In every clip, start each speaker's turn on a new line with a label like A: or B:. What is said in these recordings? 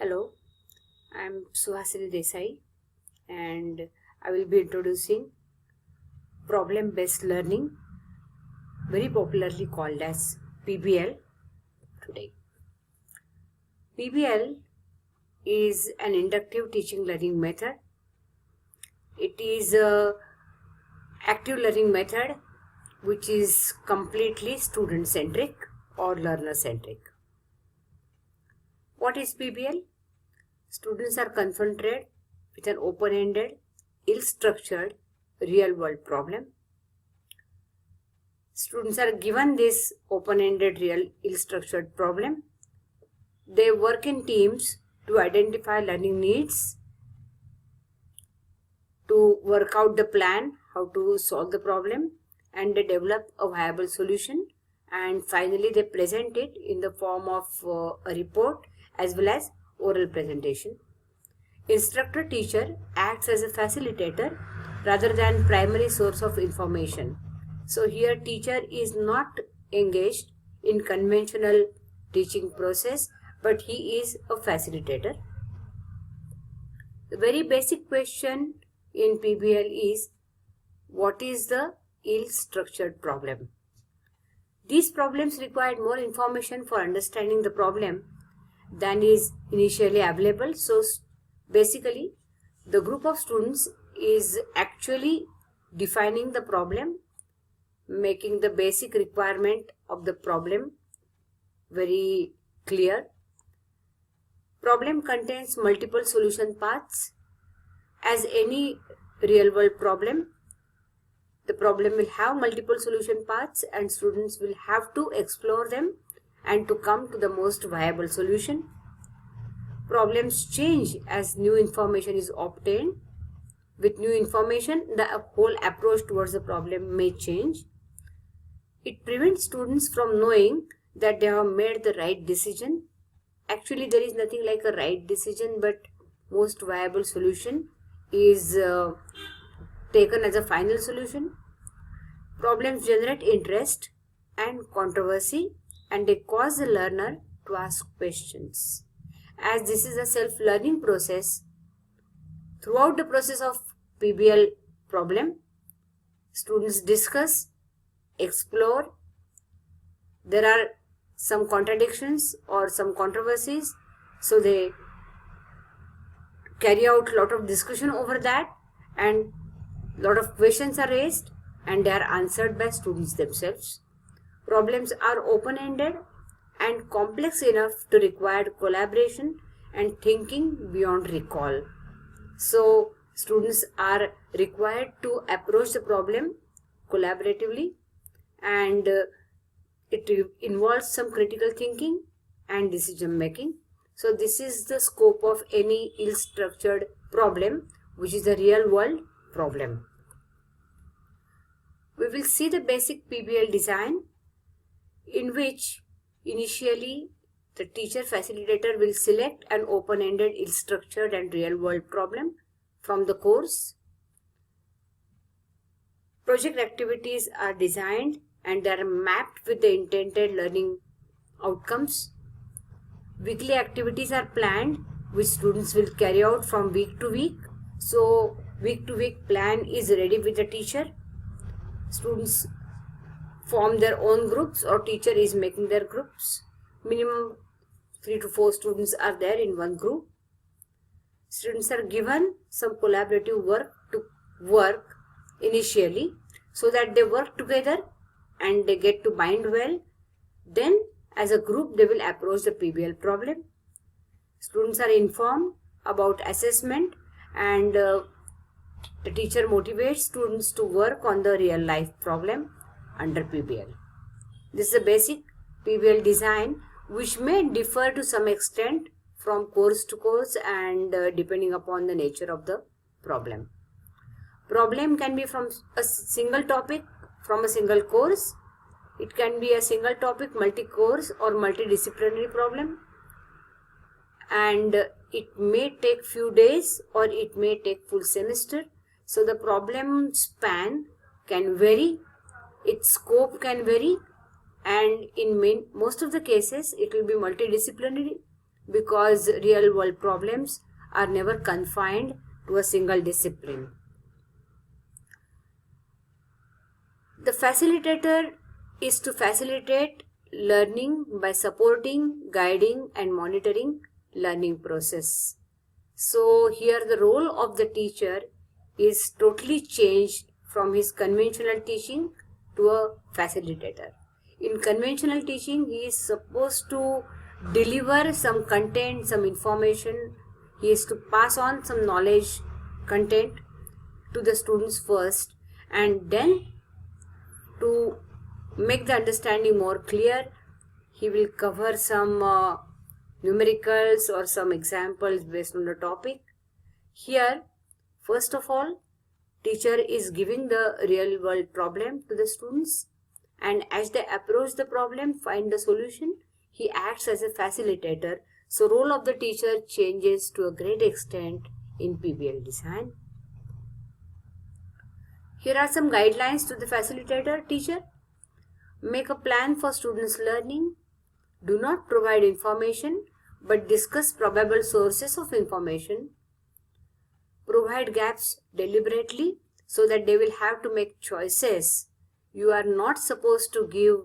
A: Hello, I'm Suhasini Desai and I will be introducing problem-based learning, very popularly called as PBL today. PBL is an inductive teaching learning method. It is a active learning method which is completely student-centric or learner-centric. What is PBL? Students are confronted with an open-ended, ill-structured, real-world problem. Students are given this open-ended, ill-structured problem. They work in teams to identify learning needs, to work out the plan, how to solve the problem, and they develop a viable solution. And finally, they present it in the form of a report as well as oral presentation. Instructor teacher acts as a facilitator rather than primary source of information. So here teacher is not engaged in conventional teaching process, but he is a facilitator. The very basic question in PBL is, what is the ill-structured problem? These problems require more information for understanding the problem than is initially available. So basically, the group of students is actually defining the problem, making the basic requirement of the problem very clear. Problem contains multiple solution paths. As any real-world problem, the problem will have multiple solution paths and students will have to explore them and to come to the most viable solution. Problems change as new information is obtained. With new information, the whole approach towards the problem may change. It prevents students from knowing that they have made the right decision. Actually, there is nothing like a right decision, but most viable solution is taken as a final solution. Problems generate interest and controversy, and they cause the learner to ask questions. As this is a self-learning process, throughout the process of PBL problem, students discuss, explore. There are some contradictions or some controversies, so they carry out a lot of discussion over that, and a lot of questions are raised and they are answered by students themselves. Problems are open-ended and complex enough to require collaboration and thinking beyond recall. So students are required to approach the problem collaboratively, and it involves some critical thinking and decision making. So this is the scope of any ill-structured problem, which is a real world problem. We will see the basic PBL design, in which initially the teacher facilitator will select an open-ended, ill-structured and real-world problem from the course. Project activities are designed and they are mapped with the intended learning outcomes. Weekly activities are planned, which students will carry out from week to week. So week to week plan is ready with the teacher. Students form their own groups or teacher is making their groups. Minimum 3 to 4 students are there in one group. Students are given some collaborative work to work initially so that they work together and they get to bind well. Then as a group they will approach the PBL problem. Students are informed about assessment, and the teacher motivates students to work on the real life problem under PBL. This is a basic PBL design which may differ to some extent from course to course and depending upon the nature of the problem. Problem can be from a single topic, from a single course. It can be a single topic, multi-course or multidisciplinary problem, and it may take few days or it may take full semester. So the problem span can vary, its scope can vary, and in most of the cases it will be multidisciplinary. because real world problems are never confined to a single discipline. The facilitator is to facilitate learning by supporting, guiding and monitoring learning process. So here the role of the teacher is totally changed from his conventional teaching to a facilitator. In conventional teaching, he is supposed to deliver some content, some information. He is to pass on some knowledge, content to the students first, and then to make the understanding more clear, he will cover some numericals or some examples based on the topic. Here, first of all, teacher is giving the real world problem to the students, and as they approach the problem, find the solution, he acts as a facilitator. So role of the teacher changes to a great extent in PBL design. Here are some guidelines to the facilitator teacher. Make a plan for students' learning. Do not provide information but discuss probable sources of information. Provide gaps deliberately so that they will have to make choices. You are not supposed to give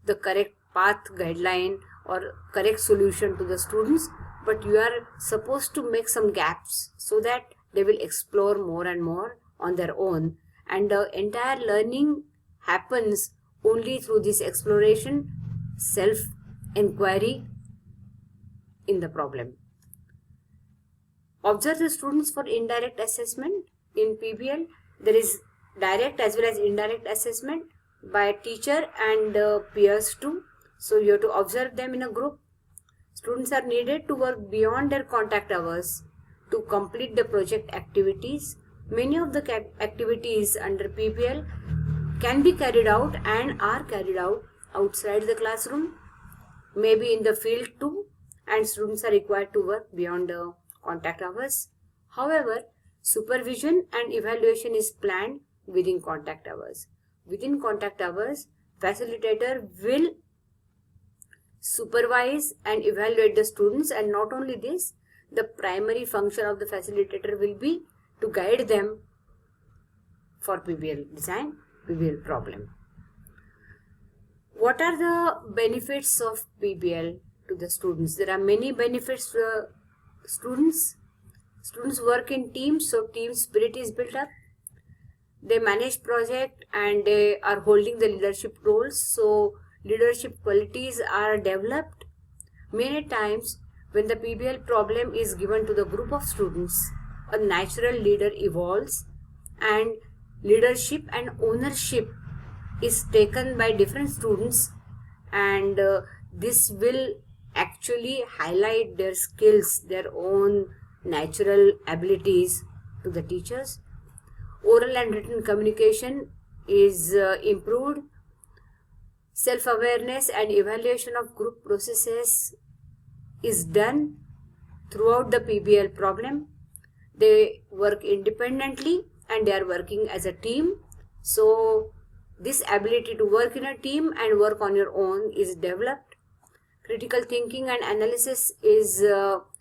A: the correct path guideline or correct solution to the students, but you are supposed to make some gaps so that they will explore more and more on their own. And the entire learning happens only through this exploration, self-inquiry in the problem. Observe the students for indirect assessment. In PBL, there is direct as well as indirect assessment by teacher and peers too. So you have to observe them in a group. Students are needed to work beyond their contact hours to complete the project activities. Many of the activities under PBL can be carried out and are carried out outside the classroom, maybe in the field too, and students are required to work beyond the contact hours. However, supervision and evaluation is planned within contact hours. Within contact hours, facilitator will supervise and evaluate the students, and not only this, the primary function of the facilitator will be to guide them for PBL design, PBL problem. What are the benefits of PBL to the students? There are many benefits to the students. Students work in teams, so team spirit is built up. They manage project and they are holding the leadership roles, so leadership qualities are developed. Many times when the PBL problem is given to the group of students, a natural leader evolves and leadership and ownership is taken by different students, and this will actually highlight their skills, their own natural abilities to the teachers. Oral and written communication is improved. Self-awareness and evaluation of group processes is done throughout the PBL problem. They work independently and they are working as a team. So this ability to work in a team and work on your own is developed. Critical thinking and analysis is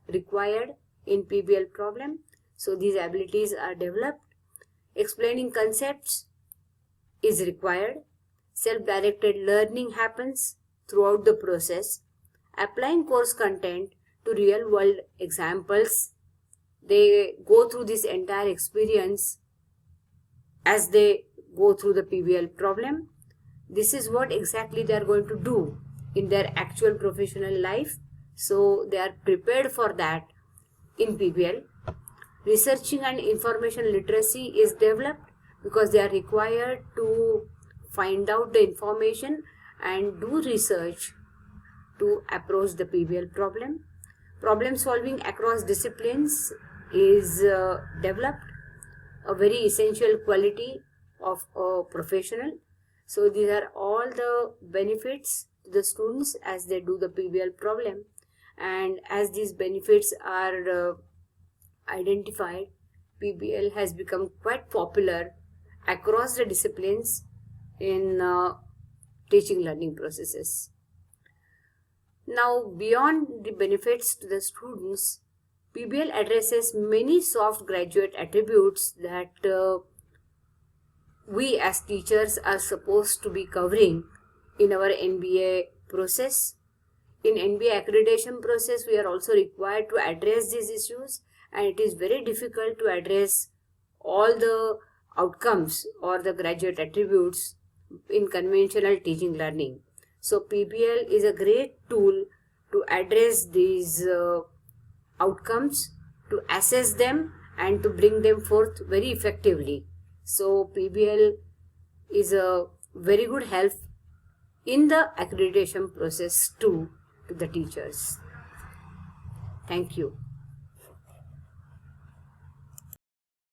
A: required in PBL problem. So these abilities are developed. Explaining concepts is required. Self-directed learning happens throughout the process. Applying course content to real-world examples. They go through this entire experience as they go through the PBL problem. This is what exactly they are going to do in their actual professional life. So they are prepared for that in PBL. Researching and information literacy is developed because they are required to find out the information and do research to approach the PBL problem. Problem solving across disciplines is developed, a very essential quality of a professional. So these are all the benefits to the students as they do the PBL problem, and as these benefits are identified, PBL has become quite popular across the disciplines in teaching learning processes. Now, beyond the benefits to the students, PBL addresses many soft graduate attributes that we as teachers are supposed to be covering in our NBA process. In NBA accreditation process, we are also required to address these issues, and it is very difficult to address all the outcomes or the graduate attributes in conventional teaching learning. So PBL is a great tool to address these outcomes, to assess them and to bring them forth very effectively. So PBL is a very good help in the accreditation process too to the teachers. Thank you.